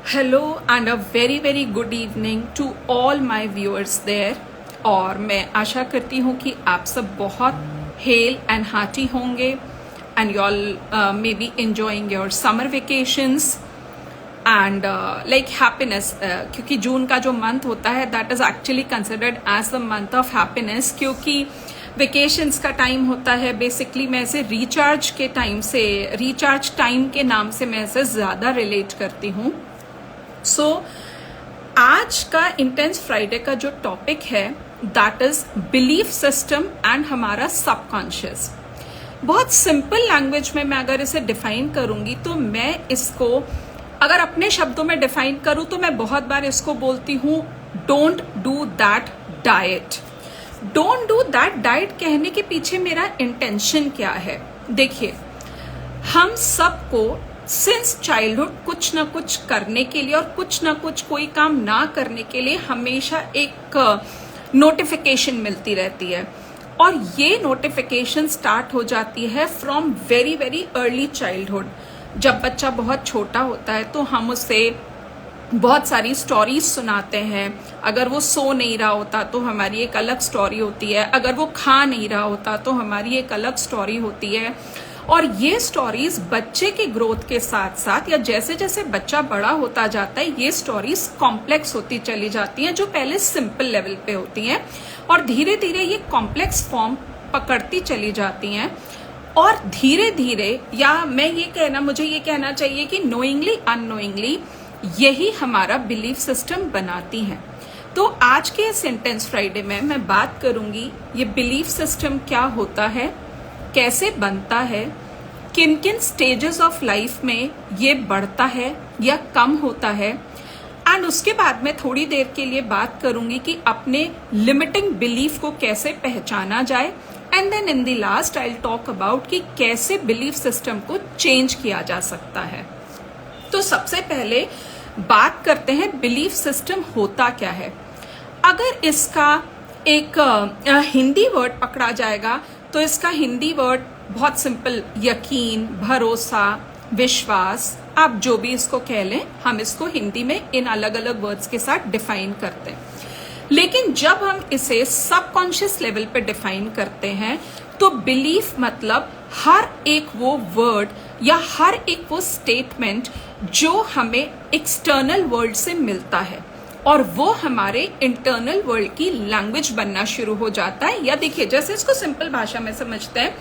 Hello and a very good evening to all my viewers there. और मैं आशा करती हूँ कि आप सब बहुत हेल एंड हार्टी होंगे and you all may be enjoying your summer vacations and like happiness, क्योंकि जून का जो मंथ होता है that is actually considered as the month of happiness, क्योंकि वेकेशंस का टाइम होता है। बेसिकली मैं इसे रिचार्ज टाइम के नाम से मैं इसे ज्यादा रिलेट करती हूँ। सो आज का इंटेंस फ्राइडे का जो टॉपिक है that is belief system and हमारा सबकॉन्शियस। बहुत सिंपल लैंग्वेज में मैं अगर इसे डिफाइन करूंगी तो मैं इसको अगर अपने शब्दों में डिफाइन करूं तो मैं बहुत बार इसको बोलती हूं don't do that diet. Don't do that diet कहने के पीछे मेरा इंटेंशन क्या है? देखिए, हम सबको सिंस चाइल्डहुड कुछ ना कुछ करने के लिए और कुछ ना कुछ कोई काम ना करने के लिए हमेशा एक नोटिफिकेशन मिलती रहती है, और ये नोटिफिकेशन स्टार्ट हो जाती है फ्रॉम वेरी अर्ली चाइल्डहुड। जब बच्चा बहुत छोटा होता है तो हम उसे बहुत सारी स्टोरीज सुनाते हैं। अगर वो सो नहीं रहा होता तो हमारी एक अलग स्टोरी होती है, अगर वो खा नहीं रहा होता तो हमारी एक अलग स्टोरी होती है। और ये स्टोरीज बच्चे के ग्रोथ के साथ साथ या जैसे जैसे बच्चा बड़ा होता जाता है ये स्टोरीज कॉम्प्लेक्स होती चली जाती हैं, जो पहले सिंपल लेवल पे होती हैं और धीरे धीरे ये कॉम्प्लेक्स फॉर्म पकड़ती चली जाती हैं। और धीरे धीरे, या मुझे ये कहना चाहिए कि नोइंगली अननोइंगली यही हमारा बिलीफ सिस्टम बनाती हैं। तो आज के इस इंटेंस फ्राइडे में मैं बात करूंगी ये बिलीफ सिस्टम क्या होता है, कैसे बनता है, किन किन स्टेजेस ऑफ लाइफ में ये बढ़ता है या कम होता है, एंड उसके बाद मैं थोड़ी देर के लिए बात करूंगी कि अपने लिमिटिंग बिलीफ को कैसे पहचाना जाए, and then in the last I will talk about कि कैसे बिलीफ सिस्टम को चेंज किया जा सकता है। तो सबसे पहले बात करते हैं बिलीफ सिस्टम होता क्या है। अगर इसका एक हिंदी वर्ड पकड़ा जाएगा तो इसका हिंदी वर्ड बहुत सिंपल, यकीन, भरोसा, विश्वास, आप जो भी इसको कह लें, हम इसको हिंदी में इन अलग अलग वर्ड्स के साथ डिफाइन करते हैं। लेकिन जब हम इसे सबकॉन्शियस लेवल पे डिफाइन करते हैं तो बिलीफ मतलब हर एक वो वर्ड या हर एक वो स्टेटमेंट जो हमें एक्सटर्नल वर्ल्ड से मिलता है और वो हमारे इंटरनल वर्ल्ड की लैंग्वेज बनना शुरू हो जाता है। या देखिए, जैसे इसको सिंपल भाषा में समझते हैं,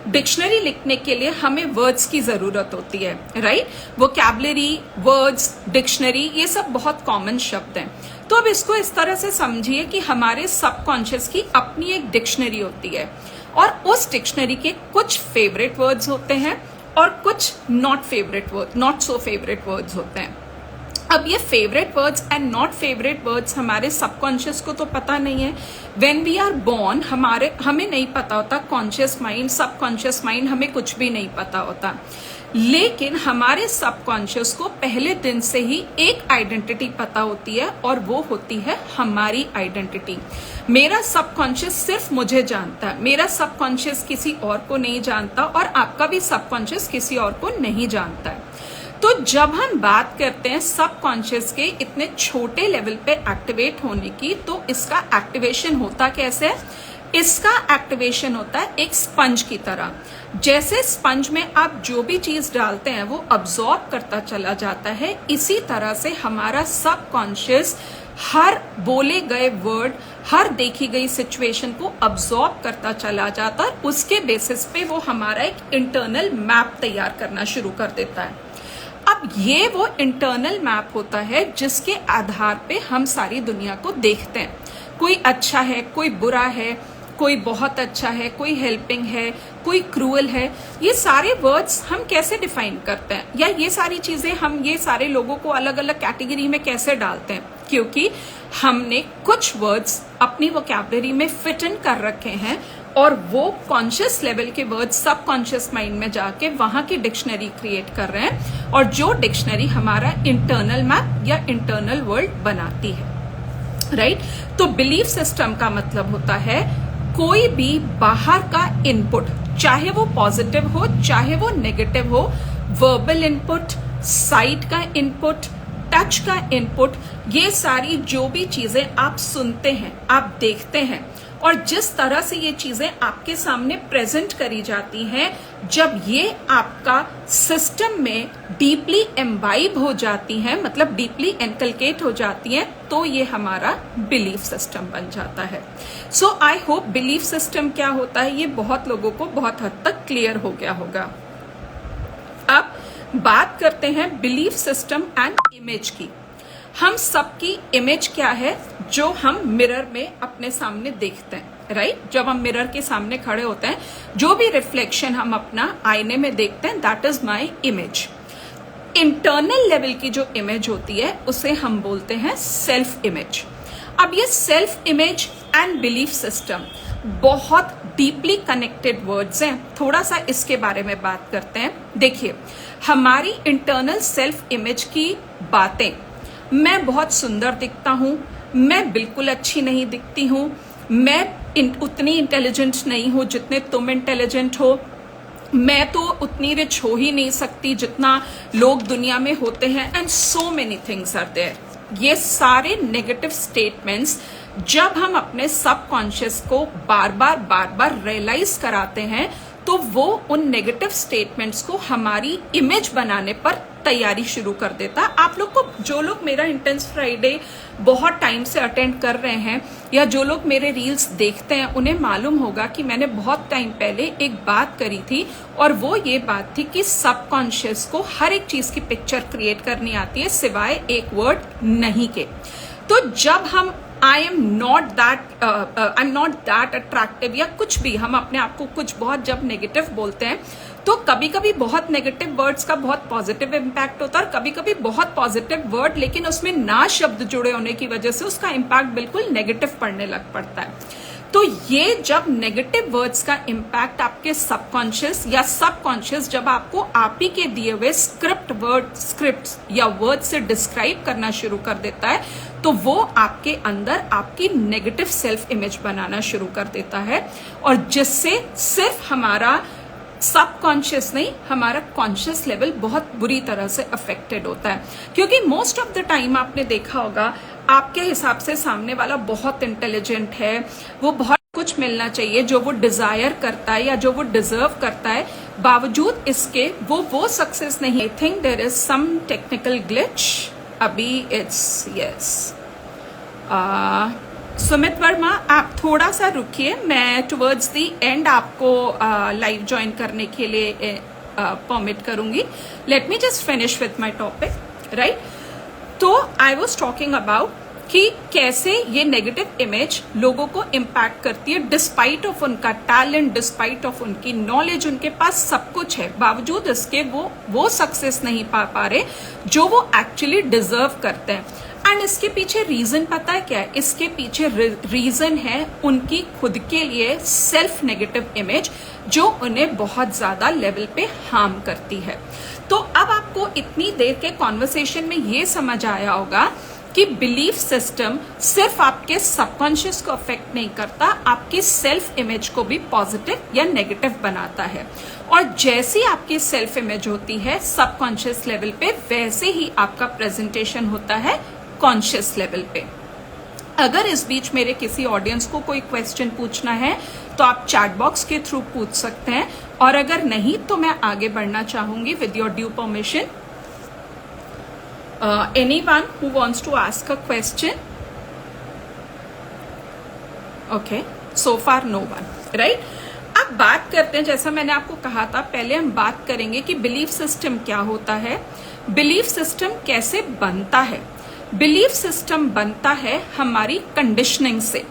डिक्शनरी लिखने के लिए हमें वर्ड्स की जरूरत होती है, राइट? वोकैबुलरी, वर्ड्स, डिक्शनरी, ये सब बहुत कॉमन शब्द हैं। तो अब इसको इस तरह से समझिए कि हमारे सबकॉन्शियस की अपनी एक डिक्शनरी होती है और उस डिक्शनरी के कुछ फेवरेट वर्ड्स होते हैं और कुछ नॉट सो फेवरेट वर्ड्स होते हैं। अब ये favourite words and not favourite words हमारे सबकॉन्शियस को तो पता नहीं है। व्हेन वी आर बोर्न हमें नहीं पता होता, कॉन्शियस माइंड, सबकॉन्शियस माइंड, हमें कुछ भी नहीं पता होता। लेकिन हमारे सबकॉन्शियस को पहले दिन से ही एक आइडेंटिटी पता होती है और वो होती है हमारी आइडेंटिटी। मेरा सबकॉन्शियस सिर्फ मुझे जानता है, मेरा सबकॉन्शियस किसी और को नहीं जानता और आपका भी सबकॉन्शियस किसी और को नहीं जानता है। तो जब हम बात करते हैं सबकॉन्शियस के इतने छोटे लेवल पे एक्टिवेट होने की, तो इसका एक्टिवेशन होता कैसे है? इसका एक्टिवेशन होता है एक स्पंज की तरह। जैसे स्पंज में आप जो भी चीज डालते हैं वो अब्सॉर्ब करता चला जाता है, इसी तरह से हमारा सबकॉन्शियस हर बोले गए वर्ड, हर देखी गई सिचुएशन को अब्सॉर्ब करता चला जाता है। उसके बेसिस पे वो हमारा एक इंटरनल मैप तैयार करना शुरू कर देता है। अब ये वो इंटरनल मैप होता है जिसके आधार पे हम सारी दुनिया को देखते हैं। कोई अच्छा है, कोई बुरा है, कोई बहुत अच्छा है, कोई हेल्पिंग है, कोई क्रूअल है। ये सारे वर्ड्स हम कैसे डिफाइन करते हैं, या ये सारी चीजें हम ये सारे लोगों को अलग अलग कैटेगरी में कैसे डालते हैं? क्योंकि हमने कुछ वर्ड्स अपनी वोकैबुलरी में फिट इन कर रखे हैं और वो कॉन्शियस लेवल के वर्ड्स सबकॉन्शियस माइंड में जाके वहां की डिक्शनरी क्रिएट कर रहे हैं, और जो डिक्शनरी हमारा इंटरनल मैप या इंटरनल वर्ल्ड बनाती है, राइट? तो बिलीफ सिस्टम का मतलब होता है कोई भी बाहर का इनपुट, चाहे वो पॉजिटिव हो चाहे वो नेगेटिव हो, वर्बल इनपुट, साइट का इनपुट, टच का इनपुट, ये सारी जो भी चीजें आप सुनते हैं, आप देखते हैं, और जिस तरह से ये चीजें आपके सामने प्रेजेंट करी जाती हैं, जब ये आपका सिस्टम में डीपली एम्बाइब हो जाती हैं, मतलब डीपली इनकलकेट हो जाती हैं, तो ये हमारा बिलीफ सिस्टम बन जाता है। सो आई होप बिलीफ सिस्टम क्या होता है ये बहुत लोगों को बहुत हद तक क्लियर हो गया होगा। अब बात करते हैं बिलीफ सिस्टम एंड इमेज की। हम सबकी इमेज क्या है जो हम मिरर में अपने सामने देखते हैं, राइट? जब हम मिरर के सामने खड़े होते हैं, जो भी रिफ्लेक्शन हम अपना आईने में देखते हैं, that is my image. Internal level की जो इमेज होती है उसे हम बोलते हैं सेल्फ इमेज। अब ये self image and belief system बहुत डीपली कनेक्टेड वर्ड्स हैं। थोड़ा सा इसके बारे में बात करते हैं। देखिए, हमारी इंटरनल सेल्फ इमेज की बातें, मैं बहुत सुंदर दिखता हूं, मैं बिल्कुल अच्छी नहीं दिखती हूं, मैं उतनी इंटेलिजेंट नहीं हूं जितने तुम इंटेलिजेंट हो, मैं तो उतनी रिच हो ही नहीं सकती जितना लोग दुनिया में होते हैं, and so many things are there. ये सारे नेगेटिव स्टेटमेंट्स जब हम अपने सबकॉन्शियस को बार बार रियलाइज कराते हैं, तो वो उन नेगेटिव स्टेटमेंट्स को हमारी इमेज बनाने पर तैयारी शुरू कर देता है। आप लोग को, जो लोग मेरा इंटेंस फ्राइडे बहुत टाइम से अटेंड कर रहे हैं या जो लोग मेरे रील्स देखते हैं, उन्हें मालूम होगा कि मैंने बहुत टाइम पहले एक बात करी थी, और वो ये बात थी कि सबकॉन्शियस को हर एक चीज की पिक्चर क्रिएट करनी आती है सिवाय एक वर्ड नहीं के। तो जब हम आई एम नॉट दैट अट्रैक्टिव या कुछ भी, हम अपने आप को कुछ बहुत जब नेगेटिव बोलते हैं, तो कभी कभी बहुत नेगेटिव वर्ड्स का बहुत पॉजिटिव इम्पैक्ट होता है, और कभी कभी बहुत पॉजिटिव वर्ड लेकिन उसमें ना शब्द जुड़े होने की वजह से उसका इम्पैक्ट बिल्कुल नेगेटिव पड़ने लग पड़ता है। तो ये जब नेगेटिव वर्ड्स का इम्पैक्ट आपके सबकॉन्शियस या सबकॉन्शियस जब आपको आप ही के दिए हुए स्क्रिप्ट या वर्ड से डिस्क्राइब करना शुरू कर देता है, तो वो आपके अंदर आपकी नेगेटिव सेल्फ इमेज बनाना शुरू कर देता है, और जिससे सिर्फ हमारा सबकॉन्शियस नहीं, हमारा कॉन्शियस लेवल बहुत बुरी तरह से अफेक्टेड होता है। क्योंकि मोस्ट ऑफ द टाइम आपने देखा होगा, आपके हिसाब से सामने वाला बहुत इंटेलिजेंट है, वो बहुत कुछ मिलना चाहिए जो वो डिजायर करता है या जो वो डिजर्व करता है, बावजूद इसके वो सक्सेस नहीं। I think there is some technical glitch. अभी इट्स यस। सुमित वर्मा, आप थोड़ा सा रुकिए, मैं टुवर्ड्स दी एंड आपको लाइव ज्वाइन करने के लिए परमिट करूंगी। Let me just finish with my topic, right? तो आई वॉज टॉकिंग अबाउट कि कैसे ये नेगेटिव इमेज लोगों को इम्पैक्ट करती है, डिस्पाइट ऑफ उनका टैलेंट, डिस्पाइट ऑफ उनकी नॉलेज, उनके पास सब कुछ है, बावजूद इसके वो सक्सेस नहीं पा रहे जो वो एक्चुअली डिजर्व करते हैं। एंड इसके पीछे रीजन पता है क्या है? इसके पीछे रीजन है उनकी खुद के लिए सेल्फ नेगेटिव इमेज, जो उन्हें बहुत ज्यादा लेवल पे हार्म करती है। तो अब आपको इतनी देर के कॉन्वर्सेशन में ये समझ आया होगा कि बिलीफ सिस्टम सिर्फ आपके सबकॉन्शियस को अफेक्ट नहीं करता, आपकी सेल्फ इमेज को भी पॉजिटिव या नेगेटिव बनाता है। और जैसी आपकी सेल्फ इमेज होती है सबकॉन्शियस लेवल पे, वैसे ही आपका प्रेजेंटेशन होता है कॉन्शियस लेवल पे। अगर इस बीच मेरे किसी ऑडियंस को कोई क्वेश्चन पूछना है तो आप चैट बॉक्स के थ्रू पूछ सकते हैं, और अगर नहीं तो मैं आगे बढ़ना चाहूंगी with your due permission. Anyone who wants to ask a question? Okay, so far no one, right? अब बात करते हैं, जैसा मैंने आपको कहा था, पहले हम बात करेंगे कि बिलीफ सिस्टम क्या होता है, बिलीफ सिस्टम कैसे बनता है। बिलीफ सिस्टम बनता है हमारी कंडीशनिंग से।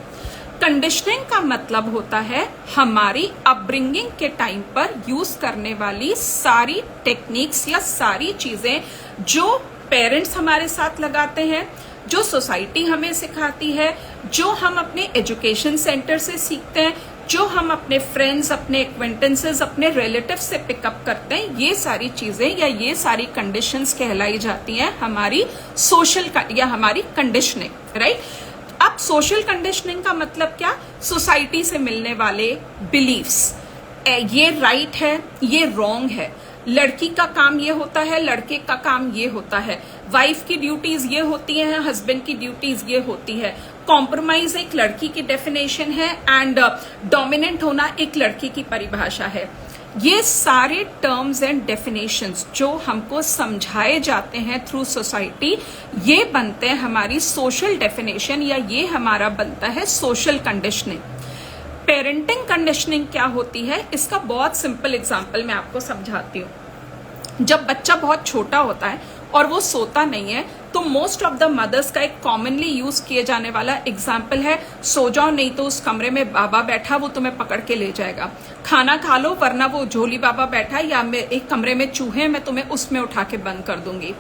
कंडीशनिंग का मतलब होता है हमारी अपब्रिंगिंग के टाइम पर यूज करने वाली सारी टेक्निक्स या सारी चीजें जो पेरेंट्स हमारे साथ लगाते हैं, जो सोसाइटी हमें सिखाती है, जो हम अपने एजुकेशन सेंटर से सीखते हैं, जो हम अपने फ्रेंड्स, अपने एक्वेंटेंसेस, अपने रिलेटिव से पिकअप करते हैं, ये सारी चीजें या ये सारी कंडीशंस कहलाई जाती हैं हमारी सोशल या हमारी कंडीशनिंग, राइट? अब सोशल कंडीशनिंग का मतलब क्या? सोसाइटी से मिलने वाले बिलीव्स, ये राइट है, ये रॉन्ग है। लड़की का काम ये होता है, लड़के का काम ये होता है, वाइफ की ड्यूटीज ये होती हैं, हस्बैंड की ड्यूटीज ये होती है। कॉम्प्रोमाइज एक लड़की की डेफिनेशन है एंड डोमिनेंट होना एक लड़की की परिभाषा है। ये सारे टर्म्स एंड डेफिनेशंस जो हमको समझाए जाते हैं थ्रू सोसाइटी, ये बनते हैं हमारी सोशल डेफिनेशन, या ये हमारा बनता है सोशल कंडीशनिंग। पेरेंटिंग कंडीशनिंग क्या होती है, इसका बहुत सिंपल एग्जांपल मैं आपको समझाती हूँ। जब बच्चा बहुत छोटा होता है और वो सोता नहीं है, तो मोस्ट ऑफ द मदर्स का एक कॉमनली यूज किए जाने वाला एग्जाम्पल है, सो जाओ नहीं तो उस कमरे में बाबा बैठा, वो तुम्हें पकड़ के ले जाएगा। खाना खा लो वरना वो झोली बाबा बैठा, या एक कमरे में चूहे, मैं तुम्हें उसमें उठा के बंद कर दूंगी।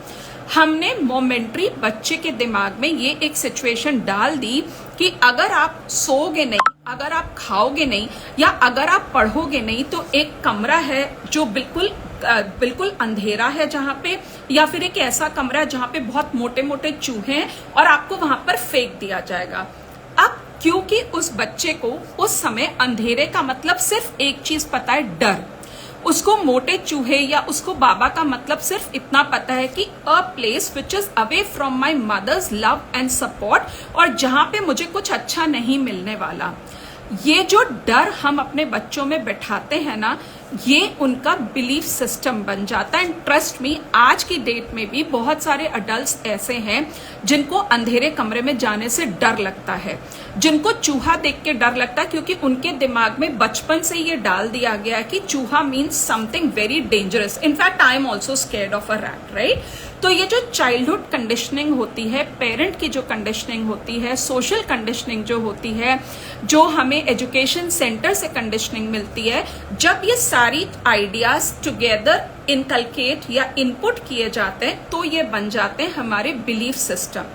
हमने मोमेंट्री बच्चे के दिमाग में ये एक सिचुएशन डाल दी कि अगर आप सोओगे नहीं, अगर आप खाओगे नहीं, या अगर आप पढ़ोगे नहीं, तो एक कमरा है जो बिल्कुल अंधेरा है जहां पे, या फिर एक ऐसा कमरा है जहां पे बहुत मोटे मोटे चूहे हैं और आपको वहां पर फेंक दिया जाएगा। अब क्योंकि उस बच्चे को उस समय अंधेरे का मतलब सिर्फ एक चीज पता है, डर। उसको मोटे चूहे या उसको बाबा का मतलब सिर्फ इतना पता है कि a place which is away from my mother's love and support, और जहां पे मुझे कुछ अच्छा नहीं मिलने वाला। ये जो डर हम अपने बच्चों में बैठाते हैं ना, ये उनका बिलीफ सिस्टम बन जाता है। एंड ट्रस्ट मी, आज की डेट में भी बहुत सारे अडल्ट्स ऐसे हैं जिनको अंधेरे कमरे में जाने से डर लगता है, जिनको चूहा देख के डर लगता है, क्योंकि उनके दिमाग में बचपन से ये डाल दिया गया है कि चूहा means something very dangerous. In fact I am also scared of a rat, right? तो ये जो चाइल्डहुड कंडीशनिंग होती है, पेरेंट की जो कंडीशनिंग होती है, सोशल कंडीशनिंग जो होती है, जो हमें एजुकेशन सेंटर से कंडीशनिंग मिलती है, जब ये सारी आइडियाज टुगेदर इनकलकेट या इनपुट किए जाते हैं, तो ये बन जाते हैं हमारे बिलीफ सिस्टम।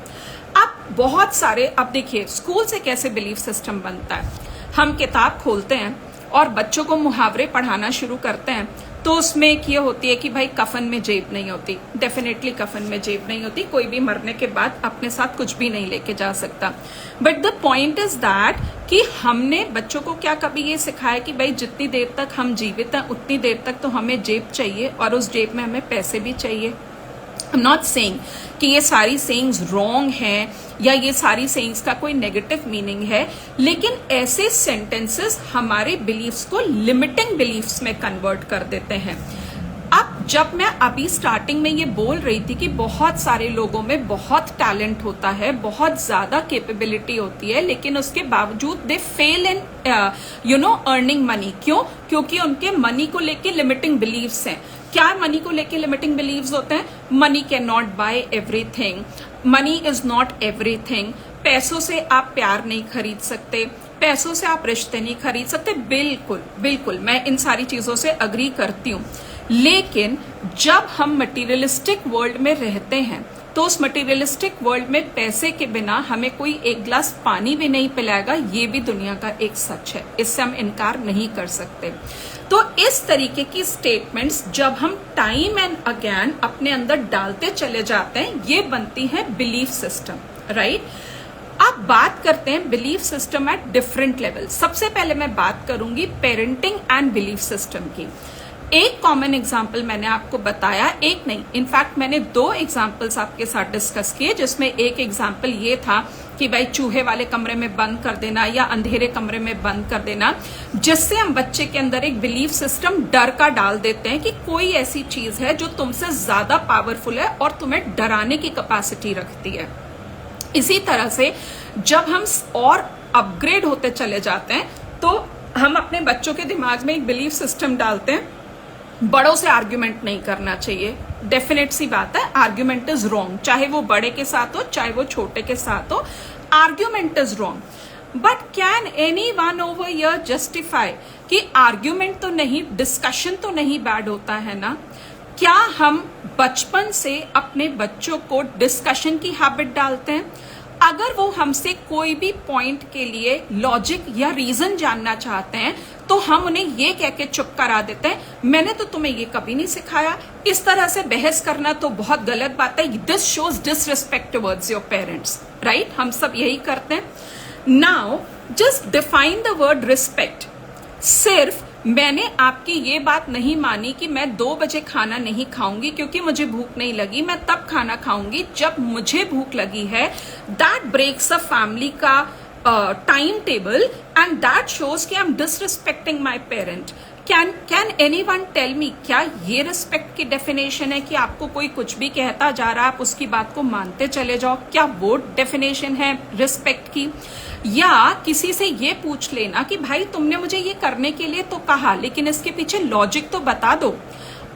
अब बहुत सारे, अब देखिए स्कूल से कैसे बिलीफ सिस्टम बनता है। हम किताब खोलते हैं और बच्चों को मुहावरे पढ़ाना शुरू करते हैं, तो उसमें एक ये होती है कि भाई कफन में जेब नहीं होती। डेफिनेटली कफन में जेब नहीं होती, कोई भी मरने के बाद अपने साथ कुछ भी नहीं लेके जा सकता। But the point is that कि हमने बच्चों को क्या कभी ये सिखाया कि भाई जितनी देर तक हम जीवित हैं उतनी देर तक तो हमें जेब चाहिए, और उस जेब में हमें पैसे भी चाहिए। आई एम नॉट सेइंग कि ये सारी सेइंग्स रॉन्ग हैं या ये सारी सेइंग्स का कोई नेगेटिव मीनिंग है, लेकिन ऐसे सेंटेंसेस हमारे बिलीफ्स को लिमिटिंग बिलीफ्स में कन्वर्ट कर देते हैं। अब जब मैं अभी स्टार्टिंग में ये बोल रही थी कि बहुत सारे लोगों में बहुत टैलेंट होता है, बहुत ज्यादा कैपेबिलिटी होती है, लेकिन उसके बावजूद दे फेल इन अर्निंग मनी। क्यों? क्योंकि उनके मनी को लेके लिमिटिंग बिलीव्स हैं। क्या मनी को लेके लिमिटिंग बिलीव्स होते हैं? Money can not buy everything, money is not everything. पैसों से आप प्यार नहीं खरीद सकते, पैसों से आप रिश्ते नहीं खरीद सकते। बिल्कुल बिल्कुल, मैं इन सारी चीजों से अग्री करती हूँ, लेकिन जब हम मटेरियलिस्टिक वर्ल्ड में रहते हैं, तो उस मटेरियलिस्टिक वर्ल्ड में पैसे के बिना हमें कोई एक ग्लास पानी भी नहीं पिलाएगा, ये भी दुनिया का एक सच है, इससे हम इनकार नहीं कर सकते। तो इस तरीके की स्टेटमेंट्स जब हम टाइम एंड अगेन अपने अंदर डालते चले जाते हैं, ये बनती है बिलीफ सिस्टम, राइट? अब बात करते हैं belief system at different level. सबसे पहले मैं बात करूंगी पेरेंटिंग एंड बिलीफ सिस्टम की। एक कॉमन एग्जाम्पल मैंने आपको बताया, एक नहीं, इनफैक्ट मैंने 2 एग्जाम्पल्स आपके साथ डिस्कस किए, जिसमें एक एग्जाम्पल ये था कि भाई चूहे वाले कमरे में बंद कर देना या अंधेरे कमरे में बंद कर देना, जिससे हम बच्चे के अंदर एक बिलीफ सिस्टम डर का डाल देते हैं कि कोई ऐसी चीज है जो तुमसे ज्यादा पावरफुल है और तुम्हें डराने की कैपेसिटी रखती है। इसी तरह से जब हम और अपग्रेड होते चले जाते हैं, तो हम अपने बच्चों के दिमाग में एक बिलीफ सिस्टम डालते हैं, बड़ों से आर्ग्यूमेंट नहीं करना चाहिए। डेफिनेट सी बात है, आर्ग्यूमेंट इज रॉन्ग, चाहे वो बड़े के साथ हो चाहे वो छोटे के साथ हो, argument is wrong. But can any one over here justify कि आर्ग्यूमेंट तो नहीं, डिस्कशन तो नहीं बैड होता है ना? क्या हम बचपन से अपने बच्चों को डिस्कशन की हैबिट डालते हैं? अगर वो हमसे कोई भी पॉइंट के लिए लॉजिक या रीजन जानना चाहते हैं, तो हम उन्हें ये कह के चुप करा देते हैं, मैंने तो तुम्हें ये कभी नहीं सिखाया, इस तरह से बहस करना तो बहुत गलत बात है, this shows disrespect towards your parents, right? हम सब यही करते हैं। Now just define the word respect. सिर्फ मैंने आपकी ये बात नहीं मानी कि मैं 2 बजे खाना नहीं खाऊंगी क्योंकि मुझे भूख नहीं लगी, मैं तब खाना खाऊंगी जब मुझे भूख लगी है। दैट ब्रेक्स अ फैमिली का time table and that shows कि I am disrespecting my parent. Can anyone tell me, क्या ये रिस्पेक्ट की डेफिनेशन है कि आपको कोई कुछ भी कहता जा रहा है आप उसकी बात को मानते चले जाओ? क्या वो डेफिनेशन है रिस्पेक्ट की? या किसी से ये पूछ लेना कि भाई तुमने मुझे ये करने के लिए तो कहा, लेकिन इसके पीछे लॉजिक तो बता दो।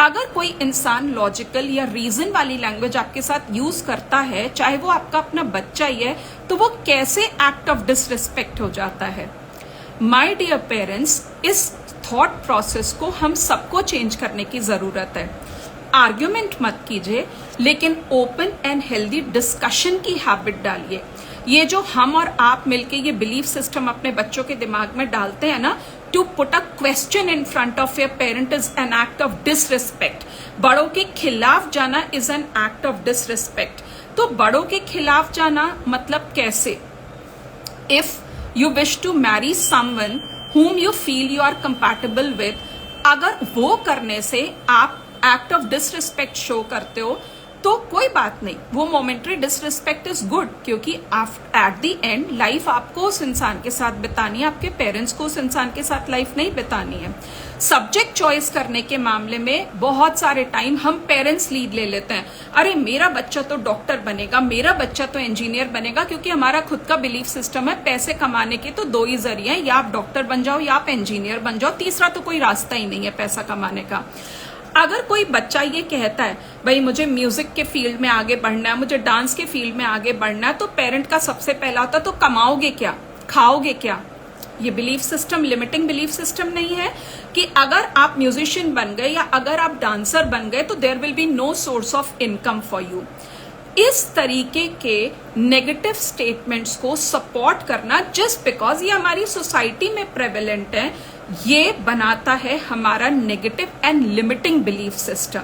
अगर कोई इंसान लॉजिकल या रीजन वाली लैंग्वेज आपके साथ यूज करता है, चाहे वो आपका अपना बच्चा ही है, तो वो कैसे एक्ट ऑफ डिसरिस्पेक्ट हो जाता है? माय डियर पेरेंट्स, इस थॉट प्रोसेस को हम सबको चेंज करने की जरूरत है। आर्ग्यूमेंट मत कीजिए, लेकिन ओपन एंड हेल्दी डिस्कशन की हैबिट डालिए। ये जो हम और आप मिलके ये बिलीफ सिस्टम अपने बच्चों के दिमाग में डालते हैं ना, to put a question in front of your parent is an act of disrespect. बड़ों के खिलाफ जाना is an act of disrespect. तो बड़ों के खिलाफ जाना मतलब कैसे? If you wish to marry someone whom you feel you are compatible with, अगर वो करने से आप act of disrespect show करते हो तो कोई बात नहीं, वो मोमेंटरी डिसरिस्पेक्ट इज गुड, क्योंकि एट द एंड लाइफ आपको उस इंसान के साथ बितानी है, आपके पेरेंट्स को उस इंसान के साथ लाइफ नहीं बितानी है। सब्जेक्ट चॉइस करने के मामले में बहुत सारे टाइम हम पेरेंट्स लीड ले लेते हैं। अरे मेरा बच्चा तो डॉक्टर बनेगा, मेरा बच्चा तो इंजीनियर बनेगा, क्योंकि हमारा खुद का बिलीफ सिस्टम है पैसे कमाने के तो 2 ही जरिए हैं, या आप डॉक्टर बन जाओ या आप इंजीनियर बन जाओ, तीसरा तो कोई रास्ता ही नहीं है पैसा कमाने का। अगर कोई बच्चा ये कहता है भाई मुझे म्यूजिक के फील्ड में आगे बढ़ना है, मुझे डांस के फील्ड में आगे बढ़ना है, तो पेरेंट का सबसे पहला होता तो कमाओगे क्या, खाओगे क्या? ये belief system limiting belief system नहीं है कि अगर आप म्यूजिशियन बन गए या अगर आप डांसर बन गए तो there will be no source of income for you. इस तरीके के नेगेटिव स्टेटमेंट्स को सपोर्ट करना जस्ट बिकॉज ये हमारी सोसाइटी में प्रेवेलेंट है, ये बनाता है हमारा negative and limiting belief system.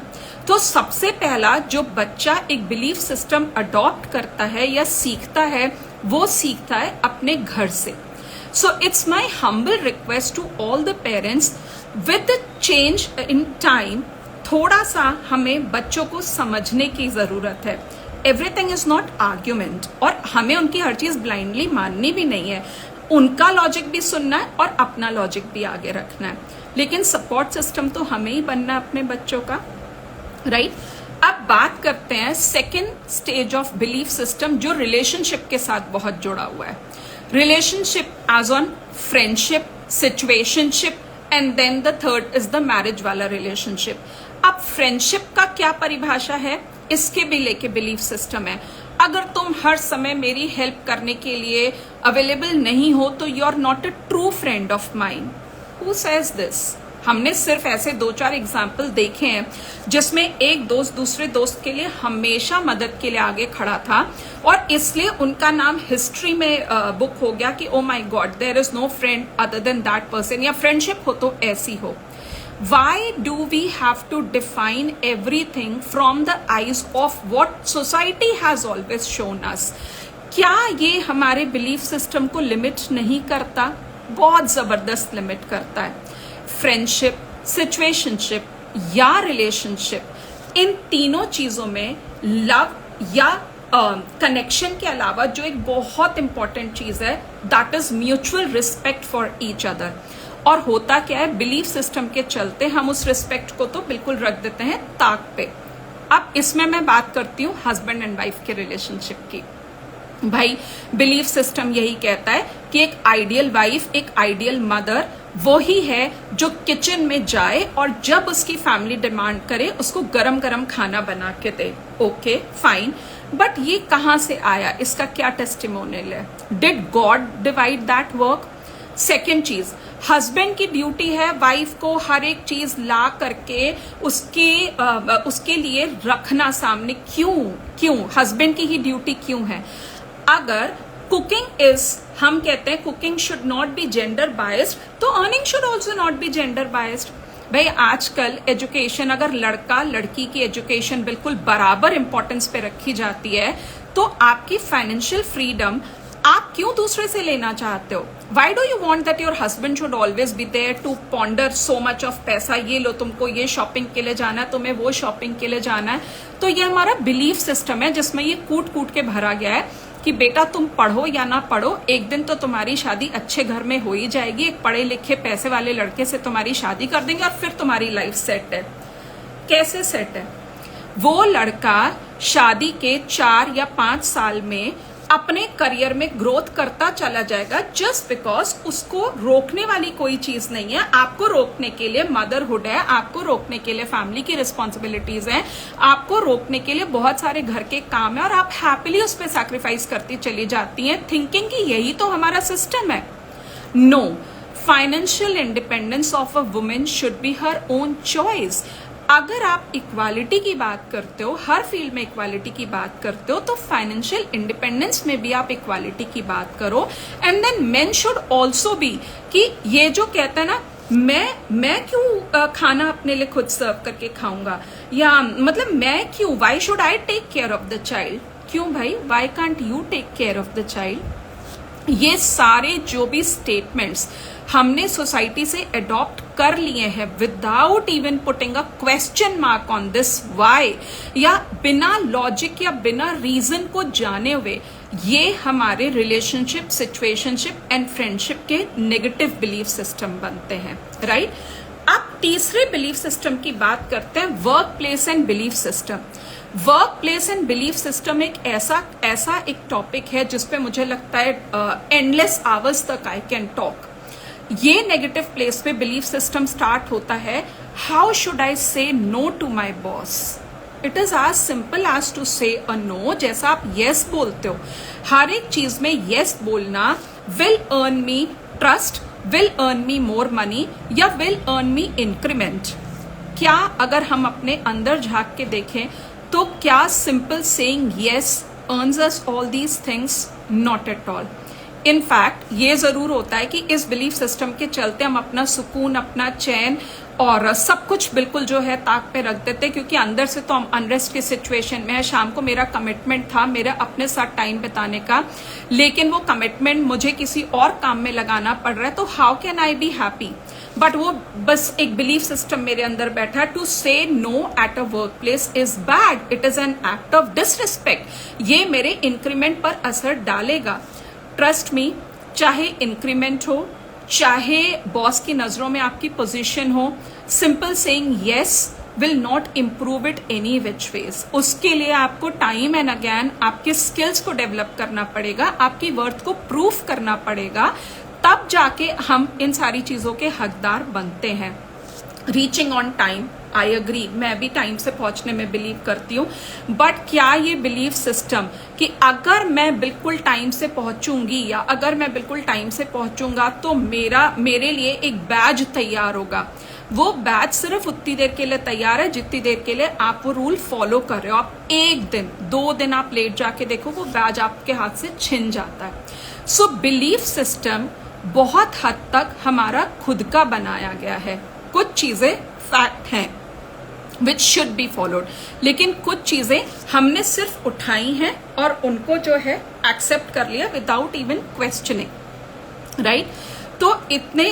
तो सबसे पहला जो बच्चा एक बिलीफ सिस्टम अडॉप्ट करता है या सीखता है, वो सीखता है अपने घर से। So it's my humble request to all the parents, with the change in time, थोड़ा सा हमें बच्चों को समझने की जरूरत है। Everything is not argument, और हमें उनकी हर चीज ब्लाइंडली माननी भी नहीं है, उनका लॉजिक भी सुनना है और अपना लॉजिक भी आगे रखना है, लेकिन सपोर्ट सिस्टम तो हमें ही बनना है अपने बच्चों का, राइट? अब बात करते हैं second stage of belief system जो रिलेशनशिप के साथ बहुत जुड़ा हुआ है। Relationship as on friendship, situationship, and then the third is the marriage वाला relationship। अब friendship का क्या परिभाषा है, इसके भी लेके बिलीफ सिस्टम है। अगर तुम हर समय मेरी हेल्प करने के लिए अवेलेबल नहीं हो तो you are not a true friend of mine. Who says this? हमने सिर्फ ऐसे 2-4 एग्जाम्पल देखे हैं जिसमें एक दोस्त दूसरे दोस्त के लिए हमेशा मदद के लिए आगे खड़ा था और इसलिए उनका नाम हिस्ट्री में बुक हो गया कि oh my god there is no friend other than that person, या फ्रेंडशिप हो तो ऐसी हो। Why do we have to define everything from the eyes of what society has always shown us? क्या ये हमारे बिलीफ सिस्टम को limit नहीं करता? बहुत जबरदस्त लिमिट करता है। फ्रेंडशिप, सिचुएशनशिप या रिलेशनशिप, इन तीनों चीजों में लव या कनेक्शन के अलावा जो एक बहुत इंपॉर्टेंट चीज है that is mutual respect for each other. और होता क्या है, बिलीफ सिस्टम के चलते हम उस रिस्पेक्ट को तो बिल्कुल रख देते हैं ताक पे। अब इसमें मैं बात करती हूँ हस्बैंड एंड वाइफ के रिलेशनशिप की। भाई बिलीफ सिस्टम यही कहता है कि एक आइडियल वाइफ, एक आइडियल मदर वो ही है जो किचन में जाए और जब उसकी फैमिली डिमांड करे उसको गरम गरम खाना बना के दे। ओके फाइन, बट ये कहाँ से आया, इसका क्या टेस्टिमोनियल है? Did God divide that work? Second चीज, हस्बैंड की ड्यूटी है वाइफ को हर एक चीज ला करके उसके लिए रखना सामने। क्यों हस्बैंड की ही ड्यूटी क्यों है? अगर कुकिंग इज, हम कहते हैं cooking should not be gender biased, तो earning should also not be gender biased. भाई आजकल एजुकेशन, अगर लड़का लड़की की एजुकेशन बिल्कुल बराबर इंपॉर्टेंस पे रखी जाती है तो आपकी फाइनेंशियल फ्रीडम आप क्यों दूसरे से लेना चाहते हो? Why do you want that your husband should always be there to ponder so much of पैसा, ये लो तुमको ये शॉपिंग के लिए जाना है, तुम्हें वो शॉपिंग के लिए जाना है। तो ये हमारा बिलीफ सिस्टम है जिसमें ये कूट कूट के भरा गया है कि बेटा तुम पढ़ो या ना पढ़ो, एक दिन तो तुम्हारी शादी अच्छे घर में हो ही जाएगी, एक पढ़े लिखे पैसे वाले लड़के से तुम्हारी शादी कर देंगे और फिर तुम्हारी लाइफ सेट है। कैसे सेट है? वो लड़का शादी के 4 या 5 साल में अपने करियर में ग्रोथ करता चला जाएगा जस्ट बिकॉज उसको रोकने वाली कोई चीज नहीं है। आपको रोकने के लिए मदरहुड है, आपको रोकने के लिए फैमिली की रिस्पॉन्सिबिलिटीज हैं, आपको रोकने के लिए बहुत सारे घर के काम है और आप हैप्पीली उस पर सैक्रिफाइस करती चली जाती हैं थिंकिंग कि यही तो हमारा सिस्टम है। No, financial independence of a women should be her own choice. अगर आप इक्वालिटी की बात करते हो, हर फील्ड में इक्वालिटी की बात करते हो, तो फाइनेंशियल इंडिपेंडेंस में भी आप इक्वालिटी की बात करो। And then men should also be कि ये जो कहता है ना मैं क्यों खाना अपने लिए खुद सर्व करके खाऊंगा, या मतलब मैं क्यों, why should I take care of the child? क्यों भाई, why can't you take care of the child? ये सारे जो भी स्टेटमेंट्स हमने सोसाइटी से अडॉप्ट कर लिए हैं without even putting a question mark on this why, या बिना लॉजिक या बिना रीजन को जाने हुए, ये हमारे रिलेशनशिप, सिचुएशनशिप एंड फ्रेंडशिप के नेगेटिव बिलीफ सिस्टम बनते हैं, राइट? अब तीसरे बिलीफ सिस्टम की बात करते हैं, work place and belief system. Work place and belief system एक ऐसा एक टॉपिक है जिसपे मुझे लगता है एंडलेस आवर्स तक आई कैन टॉक। ये नेगेटिव प्लेस पे बिलीफ सिस्टम स्टार्ट होता है, how should I say no to my boss? It is as simple as to say a no. जैसा आप यस बोलते हो, हर एक चीज में यस बोलना will earn me trust, will earn me more money, या विल अर्न मी इंक्रीमेंट। क्या अगर हम अपने अंदर झांक के देखें तो क्या simple saying yes earns us all these things? Not at all. In fact ये जरूर होता है कि इस बिलीफ सिस्टम के चलते हम अपना सुकून, अपना चैन और सब कुछ बिल्कुल जो है ताक पे रख देते, क्योंकि अंदर से तो हम अनरेस्ट की सिचुएशन में है। शाम को मेरा कमिटमेंट था मेरा अपने साथ टाइम बिताने का, लेकिन वो कमिटमेंट मुझे किसी और काम में लगाना पड़ रहा है, तो how can I be happy? But वो बस एक बिलीफ सिस्टम मेरे अंदर बैठा, to say no at a work place is bad, it is an act of disrespect, ये मेरे इंक्रीमेंट पर असर डालेगा। ट्रस्ट मी, चाहे इंक्रीमेंट हो, चाहे बॉस की नजरों में आपकी पोजीशन हो, simple saying yes will not improve it any which ways. उसके लिए आपको टाइम एंड अगेन आपके स्किल्स को डेवलप करना पड़ेगा, आपकी वर्थ को प्रूफ करना पड़ेगा, तब जाके हम इन सारी चीजों के हकदार बनते हैं। Reaching on time, I agree, मैं भी टाइम से पहुंचने में बिलीव करती हूँ, बट क्या ये बिलीफ सिस्टम कि अगर मैं बिल्कुल टाइम से पहुंचूंगी या अगर मैं बिल्कुल टाइम से पहुंचूंगा तो मेरे लिए एक बैज तैयार होगा, वो बैज सिर्फ उतनी देर के लिए तैयार है जितनी देर के लिए आप वो रूल फॉलो कर रहे हो। आप 1 दिन 2 दिन आप लेट जाके देखो, वो बैज आपके हाथ से छिन जाता है। सो बिलीफ सिस्टम बहुत हद तक हमारा खुद का बनाया गया है। कुछ चीजें फैक्ट हैं विच शुड बी फॉलोड, लेकिन कुछ चीजें हमने सिर्फ उठाई हैं और उनको जो है एक्सेप्ट कर लिया विदाउट इवन क्वेश्चनिंग, राइट? तो इतने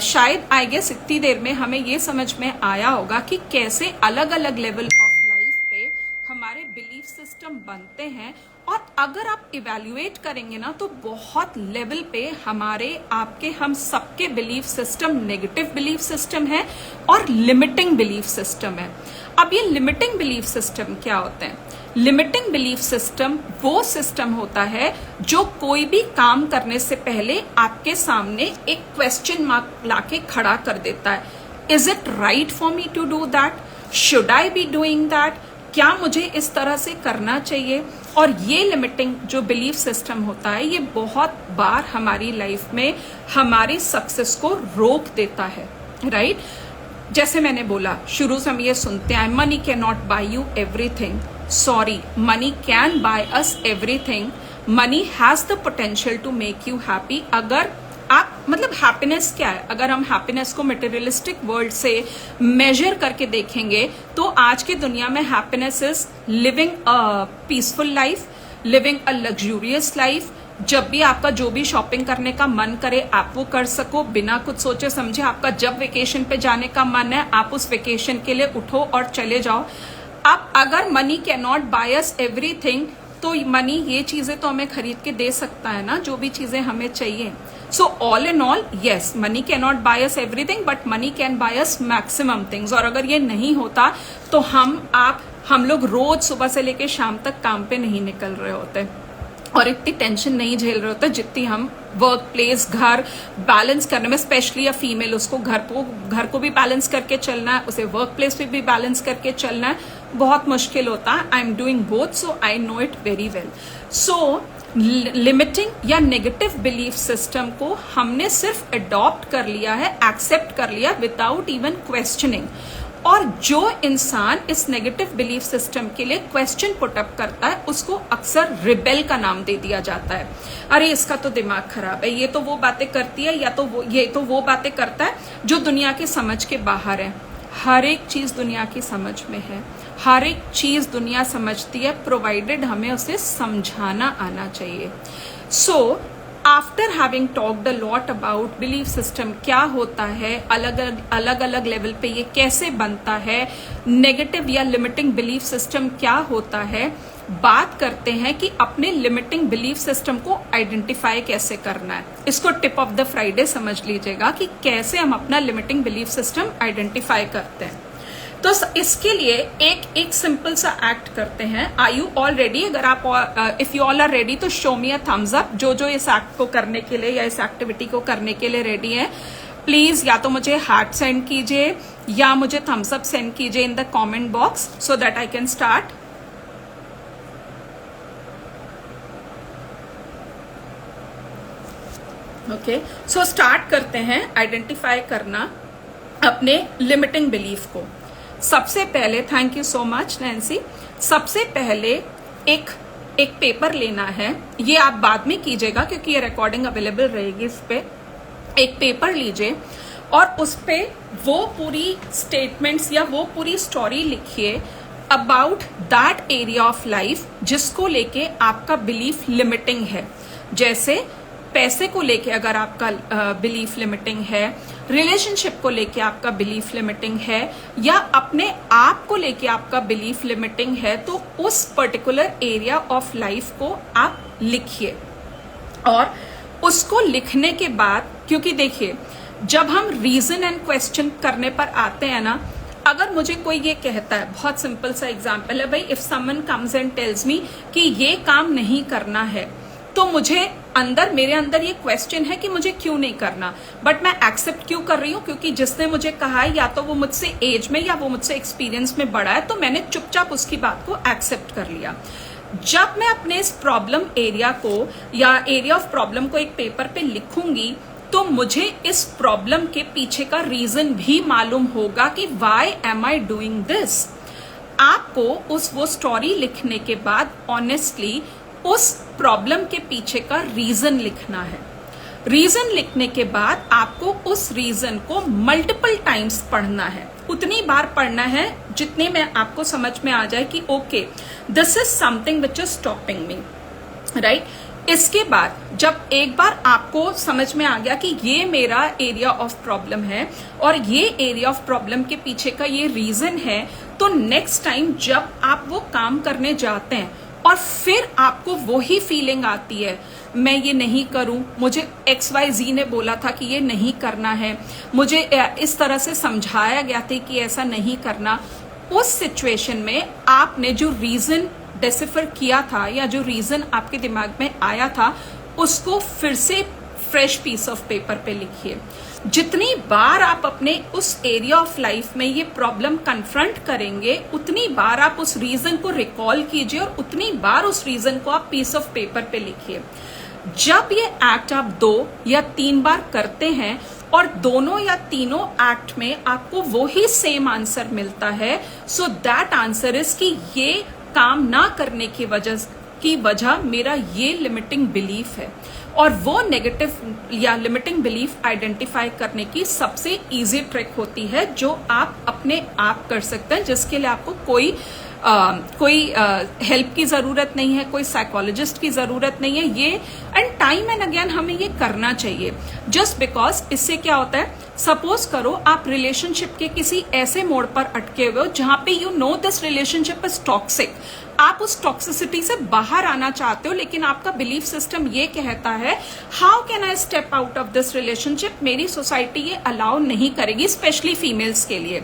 शायद आई गेस इतनी देर में हमें ये समझ में आया होगा कि कैसे अलग अलग लेवल ऑफ लाइफ पे हमारे बिलीफ सिस्टम बनते हैं, और अगर आप इवेल्युएट करेंगे ना तो बहुत लेवल पे हमारे आपके हम सबके belief system negative belief system है और लिमिटिंग बिलीफ सिस्टम है। अब ये लिमिटिंग बिलीफ सिस्टम क्या होते हैं? लिमिटिंग बिलीफ सिस्टम वो सिस्टम होता है जो कोई भी काम करने से पहले आपके सामने एक क्वेश्चन मार्क लाके खड़ा कर देता है। Is it right for me to do that? Should I be doing that? क्या मुझे इस तरह से करना चाहिए? और ये लिमिटिंग जो बिलीफ सिस्टम होता है ये बहुत बार हमारी लाइफ में हमारी सक्सेस को रोक देता है, राइट? जैसे मैंने बोला शुरू से हम ये सुनते हैं, money can not buy you everything. Sorry, money can buy us everything. Money has the potential to make you happy. अगर आप मतलब हैप्पीनेस क्या है? अगर हम हैप्पीनेस को मटेरियलिस्टिक वर्ल्ड से मेजर करके देखेंगे तो आज की दुनिया में happiness is living a peaceful life, living a luxurious life, जब भी आपका जो भी शॉपिंग करने का मन करे आप वो कर सको बिना कुछ सोचे समझे। आपका जब वेकेशन पे जाने का मन है आप उस वेकेशन के लिए उठो और चले जाओ। अब अगर money can not bye us everything, तो मनी ये चीजें तो हमें खरीद के दे सकता है ना, जो भी चीजें हमें चाहिए। So all in all yes, money can not bye us everything but money can buy us maximum things. और अगर ये नहीं होता तो हम लोग रोज सुबह से लेकर शाम तक काम पे नहीं निकल रहे होते और इतनी टेंशन नहीं झेल रहे होते जितनी हम वर्क प्लेस घर बैलेंस करने में, स्पेशली अ फीमेल, उसको घर को भी बैलेंस करके चलना है, उसे वर्क प्लेस पे भी बैलेंस करके चलना है, बहुत मुश्किल होता है। I am doing both so I know it very well. So limiting या नेगेटिव बिलीफ सिस्टम को हमने सिर्फ अडॉप्ट कर लिया है, एक्सेप्ट कर लिया विदाउट इवन क्वेश्चनिंग। और जो इंसान इस नेगेटिव बिलीफ सिस्टम के लिए क्वेश्चन पुटअप करता है उसको अक्सर रिबेल का नाम दे दिया जाता है। अरे इसका तो दिमाग खराब है, ये तो वो बातें करती है, या तो ये तो वो बातें करता है जो दुनिया की समझ के बाहर है। हर एक चीज दुनिया की समझ में है, हर एक चीज दुनिया समझती है, प्रोवाइडेड हमें उसे समझाना आना चाहिए। So after having talked a lot about belief system, क्या होता है, अलग अलग लेवल पे ये कैसे बनता है, नेगेटिव या लिमिटिंग बिलीफ सिस्टम क्या होता है, बात करते हैं कि अपने लिमिटिंग बिलीफ सिस्टम को आइडेंटिफाई कैसे करना है। इसको टिप ऑफ द फ्राइडे समझ लीजिएगा कि कैसे हम अपना लिमिटिंग बिलीफ सिस्टम आइडेंटिफाई करते हैं। तो इसके लिए एक सिंपल सा एक्ट करते हैं। Are you all ready? अगर आप if you all are ready तो show me a thumbs up. जो इस एक्ट को करने के लिए या इस एक्टिविटी को करने के लिए रेडी है, प्लीज या तो मुझे हार्ट सेंड कीजिए या मुझे थम्स अप सेंड कीजिए in the comment box so that I can start. Okay, so start करते हैं आइडेंटिफाई करना अपने लिमिटिंग बिलीफ को। सबसे पहले, thank you so much Nancy, सबसे पहले एक पेपर लेना है। ये आप बाद में कीजिएगा क्योंकि ये रिकॉर्डिंग अवेलेबल रहेगी इस पे। एक पेपर लीजिए और उस पे वो पूरी स्टेटमेंट्स या वो पूरी स्टोरी लिखिए about that area of life जिसको लेके आपका बिलीफ लिमिटिंग है। जैसे पैसे को लेके अगर आपका बिलीफ लिमिटिंग है, रिलेशनशिप को लेके आपका बिलीफ लिमिटिंग है, या अपने आप को लेके आपका बिलीफ लिमिटिंग है, तो उस पर्टिकुलर एरिया ऑफ लाइफ को आप लिखिए। और उसको लिखने के बाद, क्योंकि देखिए जब हम रीजन एंड क्वेश्चन करने पर आते हैं ना, अगर मुझे कोई ये कहता है, बहुत सिंपल सा एग्जांपल है भाई, if someone comes and tells me कि ये काम नहीं करना है, तो मुझे मेरे अंदर ये क्वेश्चन है कि मुझे क्यों नहीं करना, बट मैं एक्सेप्ट क्यों कर रही हूँ? क्योंकि जिसने मुझे कहा है या तो वो मुझसे एज में या वो मुझसे एक्सपीरियंस में बड़ा है, तो मैंने चुपचाप उसकी बात को एक्सेप्ट कर लिया। जब मैं अपने इस प्रॉब्लम एरिया को या एरिया ऑफ प्रॉब्लम को एक पेपर पे लिखूंगी तो मुझे इस प्रॉब्लम के पीछे का रीजन भी मालूम होगा कि why am I doing this. आपको वो स्टोरी लिखने के बाद ऑनेस्टली उस प्रॉब्लम के पीछे का रीजन लिखना है। रीजन लिखने के बाद आपको उस रीजन को मल्टीपल टाइम्स पढ़ना है, उतनी बार पढ़ना है जितने में आपको समझ में आ जाए कि okay this is something which is stopping me, right. इसके बाद जब एक बार आपको समझ में आ गया कि ये मेरा एरिया ऑफ प्रॉब्लम है और ये एरिया ऑफ प्रॉब्लम के पीछे का ये रीजन है, तो नेक्स्ट टाइम जब आप वो काम करने जाते हैं और फिर आपको वही फीलिंग आती है, मैं ये नहीं करूं, मुझे XYZ ने बोला था कि ये नहीं करना है, मुझे इस तरह से समझाया गया था कि ऐसा नहीं करना, उस सिचुएशन में आपने जो रीजन डिसिफर किया था या जो रीजन आपके दिमाग में आया था उसको फिर से फ्रेश पीस ऑफ पेपर पे लिखिए। जितनी बार आप अपने उस एरिया ऑफ लाइफ में ये प्रॉब्लम कन्फ्रंट करेंगे उतनी बार आप उस रीजन को रिकॉल कीजिए और उतनी बार उस रीजन को आप पीस ऑफ पेपर पे लिखिए। जब ये एक्ट आप 2 या 3 बार करते हैं और दोनों या तीनों एक्ट में आपको वो ही सेम आंसर मिलता है, सो दैट आंसर इज कि ये काम ना करने की वजह मेरा ये लिमिटिंग बिलीफ है। और वो नेगेटिव या लिमिटिंग बिलीफ आइडेंटिफाई करने की सबसे इजी ट्रिक होती है जो आप अपने आप कर सकते हैं, जिसके लिए आपको कोई कोई हेल्प की जरूरत नहीं है, कोई साइकोलॉजिस्ट की जरूरत नहीं है ये, एंड टाइम एंड अगेन हमें ये करना चाहिए जस्ट बिकॉज इससे क्या होता है, सपोज करो आप रिलेशनशिप के किसी ऐसे मोड़ पर अटके हुए हो जहां पे you know this relationship is toxic, आप उस टॉक्सिसिटी से बाहर आना चाहते हो लेकिन आपका बिलीफ सिस्टम ये कहता है how can I step out of this relationship, मेरी सोसाइटी ये अलाउ नहीं करेगी, स्पेशली फीमेल्स के लिए।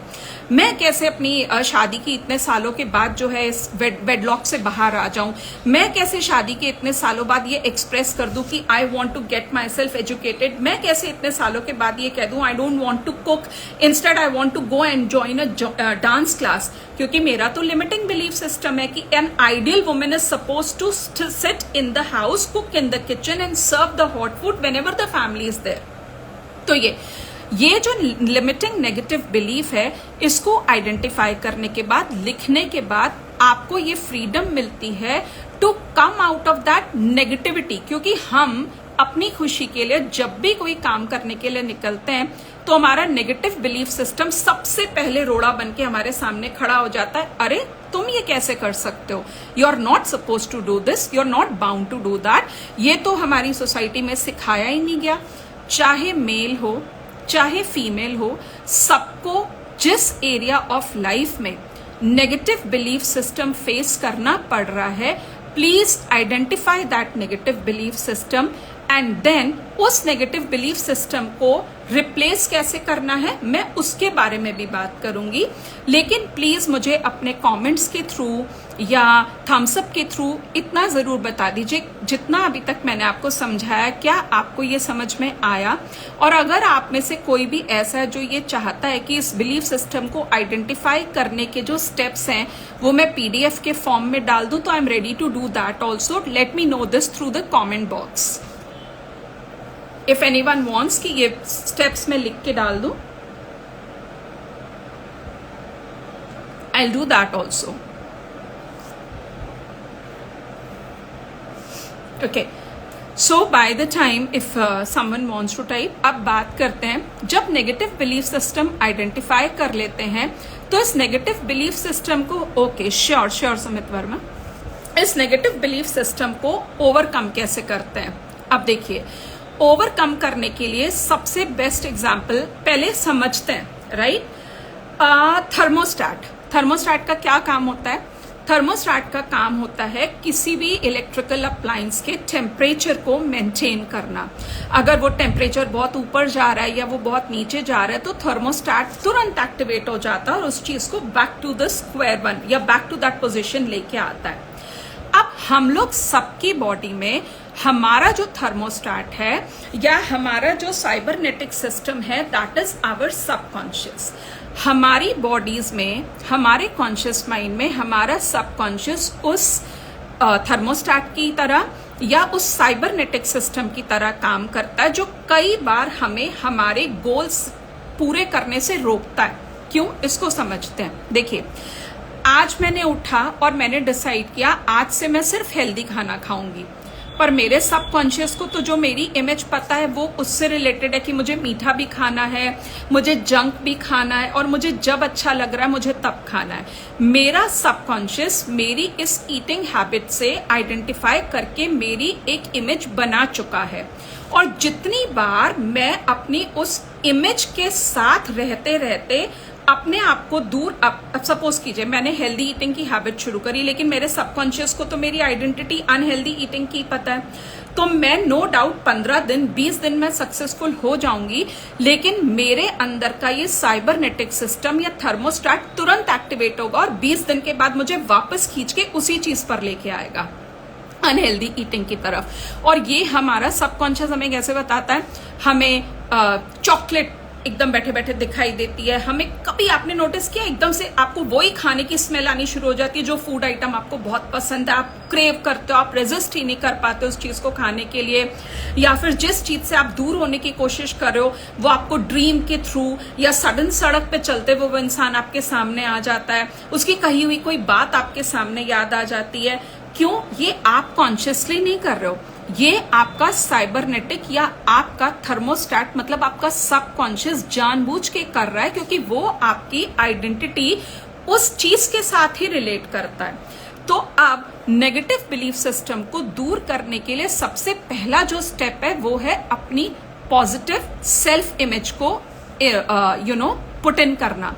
मैं कैसे अपनी शादी की इतने सालों के बाद जो है इस वेडलॉक से बाहर आ जाऊं, मैं कैसे शादी के इतने सालों बाद ये एक्सप्रेस कर दूं कि I want to get myself educated, मैं कैसे इतने सालों के बाद ये कह दूं I don't want to cook, instead I want to go and join a dance class, क्योंकि मेरा तो लिमिटिंग बिलीफ सिस्टम है कि an ideal women is suppose to sit in the house, cook in the kitchen and serve the hot food whenever the family is there. तो ये जो limiting negative belief है, इसको आइडेंटिफाई करने के बाद, लिखने के बाद आपको ये फ्रीडम मिलती है to come out of that negativity, क्योंकि हम अपनी खुशी के लिए जब भी कोई काम करने के लिए निकलते हैं तो हमारा नेगेटिव बिलीफ सिस्टम सबसे पहले रोड़ा बन के हमारे सामने खड़ा हो जाता है, अरे तुम ये कैसे कर सकते हो, you are not suppose to do this, you are not bound to do that. ये तो हमारी सोसाइटी में सिखाया ही नहीं गया, चाहे मेल हो चाहे फीमेल हो, सबको जिस एरिया ऑफ लाइफ में नेगेटिव बिलीफ सिस्टम फेस करना पड़ रहा है, please identify that negative belief system and then उस नेगेटिव बिलीफ सिस्टम को रिप्लेस कैसे करना है मैं उसके बारे में भी बात करूंगी। लेकिन प्लीज मुझे अपने कमेंट्स के थ्रू या थम्स अप के थ्रू इतना जरूर बता दीजिए, जितना अभी तक मैंने आपको समझाया क्या आपको ये समझ में आया, और अगर आप में से कोई भी ऐसा है जो ये चाहता है कि इस बिलीफ सिस्टम को आइडेंटिफाई करने के जो स्टेप्स हैं वो मैं पीडीएफ के फॉर्म में डाल दूं, तो I am ready to do that also. Let me know this through the comment box if anyone wants कि ये स्टेप्स में लिख के डाल दूं, I do that also. Okay, so by the time if someone wants to type, अब बात करते हैं जब नेगेटिव बिलीफ सिस्टम आइडेंटिफाई कर लेते हैं तो इस नेगेटिव बिलीफ सिस्टम को, ओके श्योर सुमित वर्मा, इस नेगेटिव बिलीफ सिस्टम को ओवरकम कैसे करते हैं। अब देखिए, ओवरकम करने के लिए सबसे बेस्ट एग्जाम्पल पहले समझते हैं, राइट। थर्मोस्टैट का क्या काम होता है, थर्मोस्टैट का काम होता है किसी भी इलेक्ट्रिकल अप्लायंस के टेम्परेचर को मेंटेन करना। अगर वो टेम्परेचर बहुत ऊपर जा रहा है या वो बहुत नीचे जा रहा है तो थर्मोस्टैट तुरंत एक्टिवेट हो जाता है और उस चीज को back to the square one या बैक टू दैट पोजीशन लेके आता है। अब हम लोग सबकी बॉडी में हमारा जो थर्मोस्टैट है या हमारा जो साइबरनेटिक सिस्टम है, दैट इज आवर सबकॉन्शियस। हमारी बॉडीज में, हमारे कॉन्शियस माइंड में हमारा सबकॉन्शियस उस थर्मोस्टैट की तरह या उस साइबरनेटिक सिस्टम की तरह काम करता है, जो कई बार हमें हमारे गोल्स पूरे करने से रोकता है। क्यों, इसको समझते हैं। देखिए, आज मैंने उठा और मैंने डिसाइड किया आज से मैं सिर्फ हेल्दी खाना खाऊंगी, पर मेरे सबकॉन्शियस को तो जो मेरी इमेज पता है वो उससे रिलेटेड है कि मुझे मीठा भी खाना है, मुझे जंक भी खाना है और मुझे जब अच्छा लग रहा है मुझे तब खाना है। मेरा सबकॉन्शियस मेरी इस ईटिंग हैबिट से आइडेंटिफाई करके मेरी एक इमेज बना चुका है, और जितनी बार मैं अपनी उस इमेज के साथ रहते रहते अपने आप को दूर, अब सपोज कीजिए मैंने हेल्दी ईटिंग की हैबिट शुरू करी, लेकिन मेरे सबकॉन्शियस को तो मेरी आइडेंटिटी अनहेल्दी ईटिंग की पता है, तो मैं नो डाउट 15 दिन 20 दिन में सक्सेसफुल हो जाऊंगी, लेकिन मेरे अंदर का ये साइबरनेटिक सिस्टम या थर्मोस्टैट तुरंत एक्टिवेट होगा और 20 दिन के बाद मुझे वापस खींच के उसी चीज पर लेके आएगा, अनहेल्दी ईटिंग की तरफ। और ये हमारा सबकॉन्शियस हमें कैसे बताता है, हमें चॉकलेट एकदम बैठे बैठे दिखाई देती है, हमें कभी आपने नोटिस किया एकदम से आपको वही खाने की स्मेल आनी शुरू हो जाती है जो फूड आइटम आपको बहुत पसंद है, आप क्रेव करते हो, आप रेजिस्ट ही नहीं कर पाते उस चीज को खाने के लिए, या फिर जिस चीज से आप दूर होने की कोशिश कर रहे हो वो आपको ड्रीम के थ्रू या सडन सड़क पे चलते हुए वो इंसान आपके सामने आ जाता है, उसकी कही हुई कोई बात आपके सामने याद आ जाती है। क्यों, ये आप कॉन्शियसली नहीं कर रहे हो, ये आपका साइबरनेटिक या आपका थर्मोस्टैट मतलब आपका सबकॉन्शियस जानबूझ के कर रहा है, क्योंकि वो आपकी आइडेंटिटी उस चीज के साथ ही रिलेट करता है। तो अब नेगेटिव बिलीफ सिस्टम को दूर करने के लिए सबसे पहला जो स्टेप है वो है अपनी पॉजिटिव सेल्फ इमेज को पुट इन करना।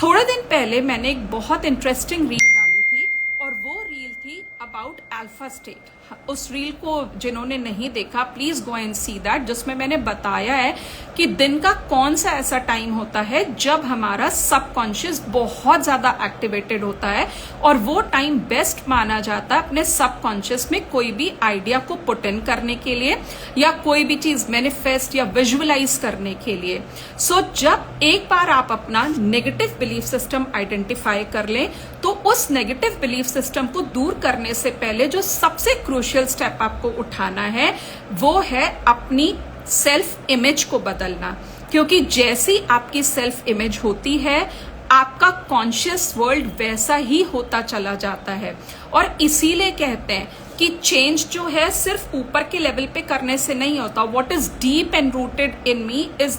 थोड़े दिन पहले मैंने एक बहुत इंटरेस्टिंग रील डाली थी और वो रील थी अबाउट अल्फा स्टेट। उस रील को जिन्होंने नहीं देखा please go and see that, जिसमें मैंने बताया है कि दिन का कौन सा ऐसा टाइम होता है जब हमारा सबकॉन्शियस बहुत ज्यादा एक्टिवेटेड होता है और वो टाइम बेस्ट माना जाता है अपने सबकॉन्शियस में कोई भी आइडिया को पुट इन करने के लिए या कोई भी चीज मैनिफेस्ट या विजुअलाइज करने के लिए। सो जब एक बार आप अपना नेगेटिव बिलीफ सिस्टम आइडेंटिफाई कर लें तो उस नेगेटिव बिलीफ सिस्टम को दूर करने से पहले जो सबसे क्रूशियल स्टेप आपको उठाना है वो है अपनी सेल्फ इमेज को बदलना। क्योंकि जैसी आपकी सेल्फ इमेज होती है आपका कॉन्शियस वर्ल्ड वैसा ही होता चला जाता है। और इसीलिए कहते हैं कि चेंज जो है सिर्फ ऊपर के लेवल पे करने से नहीं होता। What is deep and rooted in me is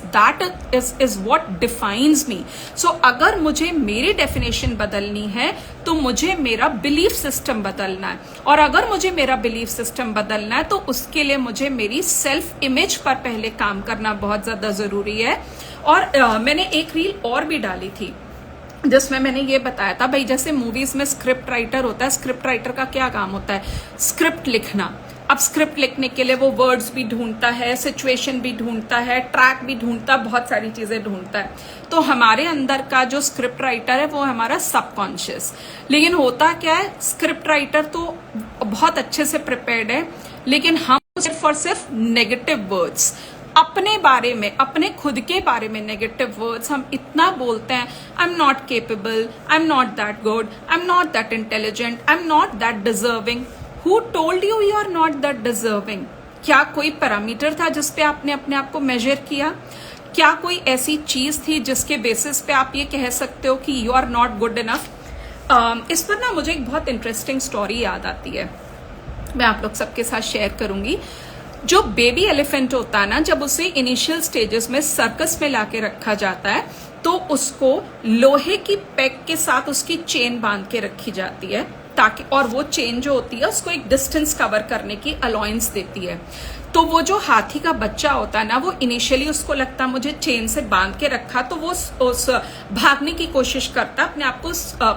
what defines me. So अगर मुझे मेरी डेफिनेशन बदलनी है तो मुझे मेरा बिलीफ सिस्टम बदलना है, और अगर मुझे मेरा बिलीफ सिस्टम बदलना है तो उसके लिए मुझे मेरी सेल्फ इमेज पर पहले काम करना बहुत ज्यादा जरूरी है। और मैंने एक रील और भी डाली थी जिसमें मैंने ये बताया था, भाई जैसे मूवीज में स्क्रिप्ट राइटर होता है, स्क्रिप्ट राइटर का क्या काम होता है? स्क्रिप्ट लिखना। अब स्क्रिप्ट लिखने के लिए वो वर्ड्स भी ढूंढता है, सिचुएशन भी ढूंढता है, ट्रैक भी ढूंढता है, बहुत सारी चीजें ढूंढता है। तो हमारे अंदर का जो स्क्रिप्ट राइटर है वो हमारा सबकॉन्शियस। लेकिन होता क्या है, स्क्रिप्ट राइटर तो बहुत अच्छे से प्रिपेयर्ड है लेकिन हम सिर्फ और सिर्फ नेगेटिव वर्ड्स अपने बारे में, अपने खुद के बारे में नेगेटिव वर्ड्स हम इतना बोलते हैं, I am not capable, I am not that good, I am not that intelligent, I am not that deserving. Who told you you are not that deserving? क्या कोई पैरामीटर था जिसपे आपने अपने आप को मेजर किया? क्या कोई ऐसी चीज थी जिसके बेसिस पे आप ये कह सकते हो कि you are not good enough? इस पर ना मुझे एक बहुत इंटरेस्टिंग स्टोरी याद आती है, मैं आप लोग सबके साथ शेयर करूंगी। जो बेबी एलिफेंट होता है ना, जब उसे इनिशियल स्टेजेस में सर्कस में लाके रखा जाता है तो उसको लोहे की पेग के साथ उसकी चेन बांध के रखी जाती है ताकि, और वो चेन जो होती है उसको एक डिस्टेंस कवर करने की अलाउंस देती है। तो वो जो हाथी का बच्चा होता है ना, वो इनिशियली उसको लगता है मुझे चेन से बांध के रखा, तो वो उस भागने की कोशिश करता है, अपने आप को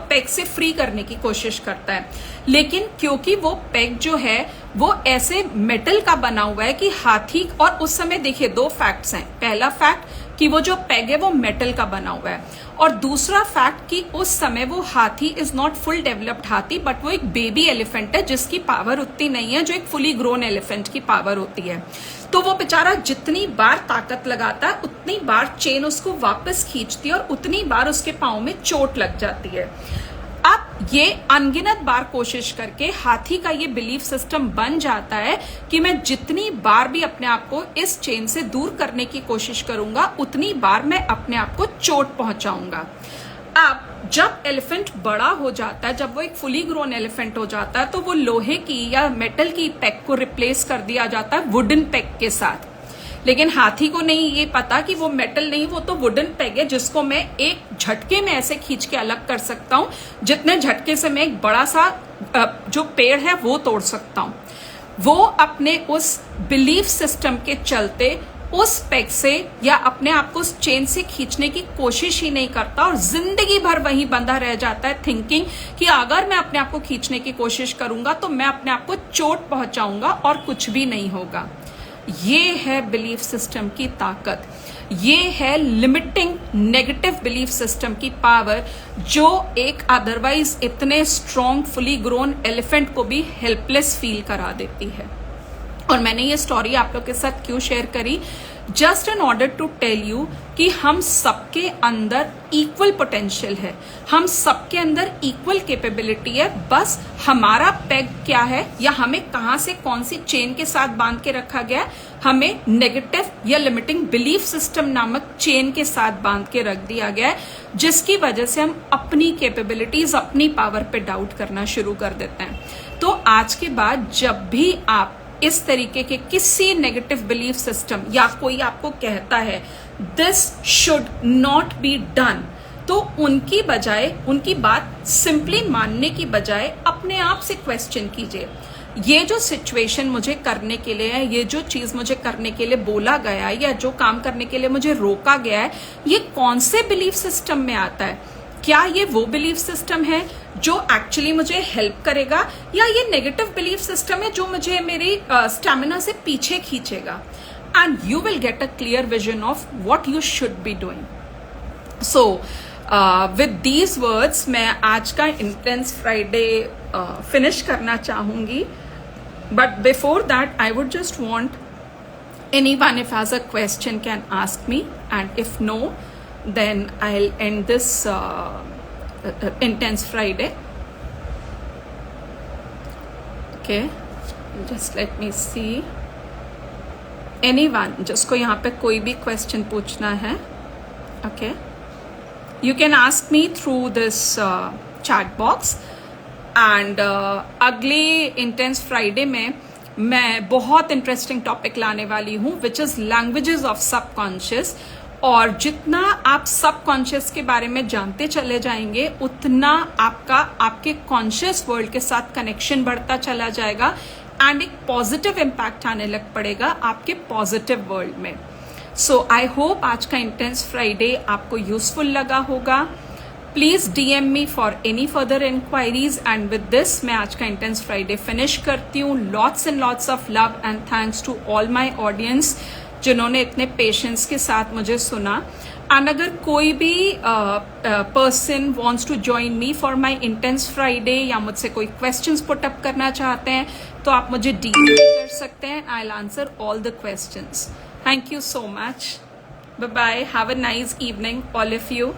पेग से फ्री करने की कोशिश करता है। लेकिन क्योंकि वो पेग जो है वो ऐसे मेटल का बना हुआ है कि हाथी, और उस समय देखिए दो फैक्ट्स हैं। पहला फैक्ट कि वो जो पेग है वो मेटल का बना हुआ है, और दूसरा फैक्ट कि उस समय वो हाथी इज नॉट फुल डेवलप्ड हाथी बट वो एक बेबी एलिफेंट है जिसकी पावर उतनी नहीं है जो एक फुली ग्रोन एलिफेंट की पावर होती है। तो वो बेचारा जितनी बार ताकत लगाता है उतनी बार चेन उसको वापस खींचती है और उतनी बार उसके पांव में चोट लग जाती है। अब ये अनगिनत बार कोशिश करके हाथी का ये बिलीफ सिस्टम बन जाता है कि मैं जितनी बार भी अपने आप को इस चेन से दूर करने की कोशिश करूंगा उतनी बार मैं अपने आप को चोट पहुंचाऊंगा। अब जब एलिफेंट बड़ा हो जाता है, जब वो एक फुली ग्रोन एलिफेंट हो जाता है, तो वो लोहे की या मेटल की पेग को रिप्लेस कर दिया जाता है वुडन पेग के साथ। लेकिन हाथी को नहीं ये पता कि वो मेटल नहीं, वो तो वुडन पेग है जिसको मैं एक झटके में ऐसे खींच के अलग कर सकता हूं जितने झटके से मैं एक बड़ा सा जो पेड़ है वो तोड़ सकता हूं। वो अपने उस बिलीफ सिस्टम के चलते उस पेग से या अपने आप को उस चेन से खींचने की कोशिश ही नहीं करता और जिंदगी भर वहीं बंधा रह जाता है, थिंकिंग कि अगर मैं अपने आप को खींचने की कोशिश करूंगा तो मैं अपने आप को चोट पहुंचाऊंगा और कुछ भी नहीं होगा। ये है बिलीफ सिस्टम की ताकत, ये है लिमिटिंग नेगेटिव बिलीफ सिस्टम की पावर, जो एक अदरवाइज इतने स्ट्रॉन्ग फुली ग्रोन एलिफेंट को भी हेल्पलेस फील करा देती है। और मैंने ये स्टोरी आप लोग के साथ क्यों शेयर करी? Just in order to tell you कि हम सबके अंदर इक्वल पोटेंशियल है, हम सबके अंदर इक्वल कैपेबिलिटी है। बस हमारा पेग क्या है या हमें कहां से कौन सी चेन के साथ बांध के रखा गया है, हमें नेगेटिव या लिमिटिंग बिलीफ सिस्टम नामक चेन के साथ बांध के रख दिया गया है, जिसकी वजह से हम अपनी कैपेबिलिटीज, अपनी पावर पे डाउट करना शुरू कर देते हैं। तो आज के बाद जब भी आप इस तरीके के किसी नेगेटिव बिलीफ सिस्टम या कोई आपको कहता है this should not be done, तो उनकी बजाय, उनकी बात सिंपली मानने की बजाय अपने आप से क्वेश्चन कीजिए, ये जो सिचुएशन मुझे करने के लिए है, ये जो चीज मुझे करने के लिए बोला गया है, या जो काम करने के लिए मुझे रोका गया है, ये कौन से बिलीफ सिस्टम में आता है? क्या ये वो बिलीफ सिस्टम है जो एक्चुअली मुझे हेल्प करेगा, या ये नेगेटिव बिलीफ सिस्टम है जो मुझे मेरी स्टैमिना से पीछे खींचेगा? And you will get a clear vision of what you should be doing. So with these words मैं आज का इंटेंस फ्राइडे फिनिश करना चाहूंगी, but before that I would just want anyone if has a question can ask me, and if no then I'll end this intense Friday. Okay, just let me see anyone जिसको यहाँ पे कोई भी question पूछना है. Okay, you can ask me through this chat box, and अगले intense Friday में मैं बहुत इंटरेस्टिंग टॉपिक लाने वाली हूँ, which is languages of subconscious. और जितना आप सबकॉन्शियस के बारे में जानते चले जाएंगे, उतना आपके कॉन्शियस वर्ल्ड के साथ कनेक्शन बढ़ता चला जाएगा, एंड एक पॉजिटिव इम्पैक्ट आने लग पड़ेगा आपके पॉजिटिव वर्ल्ड में। सो आई होप आज का इंटेंस फ्राइडे आपको यूजफुल लगा होगा। Please DM me for any further inquiries, and with this मैं आज का इंटेंस फ्राइडे फिनिश करती हूँ। Lots and lots of love and thanks to all my audience जिन्होंने इतने पेशेंस के साथ मुझे सुना। एंड अगर कोई भी person wants to join me for my intense Friday, या मुझसे कोई क्वेश्चंस पुट अप करना चाहते हैं, तो आप मुझे DM कर सकते हैं। I will answer all the questions. Thank you so much. Bye bye. Have a nice evening all of you.